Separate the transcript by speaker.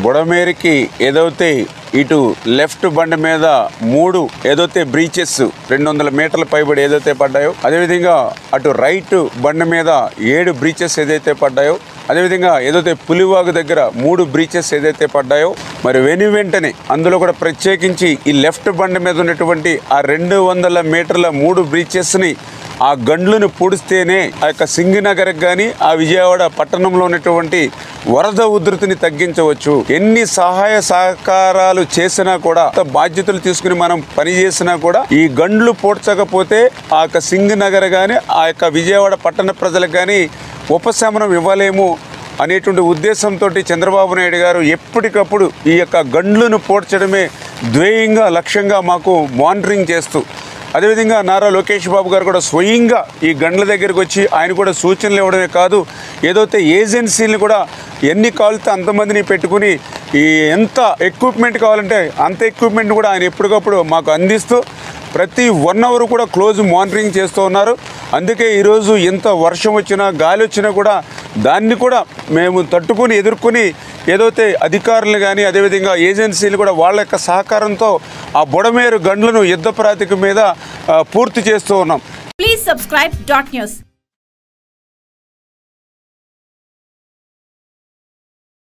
Speaker 1: బుడమేరికి ఏదైతే ఇటు లెఫ్ట్ బండి మీద 3 ఏదైతే బ్రీచెస్ 200 మీటర్ల పైబడి ఏదైతే పడ్డాయో, అదేవిధంగా అటు రైట్ బండి మీద 7 బ్రీచెస్ ఏదైతే పడ్డాయో, అదేవిధంగా ఏదైతే పులివాగు దగ్గర 3 బ్రీచెస్ ఏదైతే పడ్డాయో, మరి వెంటనే అందులో కూడా ప్రత్యేకించి ఈ లెఫ్ట్ బండి మీద ఉన్నటువంటి ఆ 200 మీటర్ల 3 బ్రీచెస్ని ఆ గండ్లను పూడిస్తేనే ఆ యొక్క సింగనగర్కి కానీ ఆ విజయవాడ పట్టణంలో ఉన్నటువంటి వరద ఉధృతిని తగ్గించవచ్చు. ఎన్ని సహాయ సహకారాలు చేసినా కూడా, బాధ్యతలు తీసుకుని మనం పనిచేసినా కూడా ఈ గండ్లు పూడ్చకపోతే ఆ యొక్క సింగనగర్ కానీ ఆ యొక్క విజయవాడ పట్టణ ప్రజలకు కానీ ఉపశమనం ఇవ్వలేము అనేటువంటి ఉద్దేశంతో చంద్రబాబు నాయుడు గారు ఎప్పటికప్పుడు ఈ యొక్క గండ్లను పూడ్చడమే ధ్యేయంగా లక్ష్యంగా మాకు మానిటరింగ్ చేస్తూ, అదేవిధంగా నారా లోకేష్ బాబు గారు కూడా స్వయంగా ఈ గండ్ల దగ్గరికి వచ్చి ఆయన కూడా సూచనలు ఇవ్వడమే కాదు, ఏదైతే ఏజెన్సీలను కూడా ఎన్ని కావాలితే అంతమందిని పెట్టుకుని ఈ ఎంత ఎక్విప్మెంట్ కావాలంటే అంత ఎక్విప్మెంట్ కూడా ఆయన ఎప్పటికప్పుడు మాకు అందిస్తూ ప్రతి 1 అవర్ కూడా క్లోజ్ మానిటరింగ్ చేస్తూ ఉన్నారు. అందుకే ఈరోజు ఎంత వర్షం వచ్చినా గాలి వచ్చినా కూడా దాన్ని కూడా మేము తట్టుకుని ఎదుర్కొని ఏదైతే అధికారులు కానీ అదేవిధంగా ఏజెన్సీలు కూడా వాళ్ళ యొక్క సహకారంతో ఆ బుడమేరు గండ్లను యుద్ధ ప్రాతిపదిక మీద పూర్తి చేస్తూ ఉన్నాం.
Speaker 2: Please subscribe .news.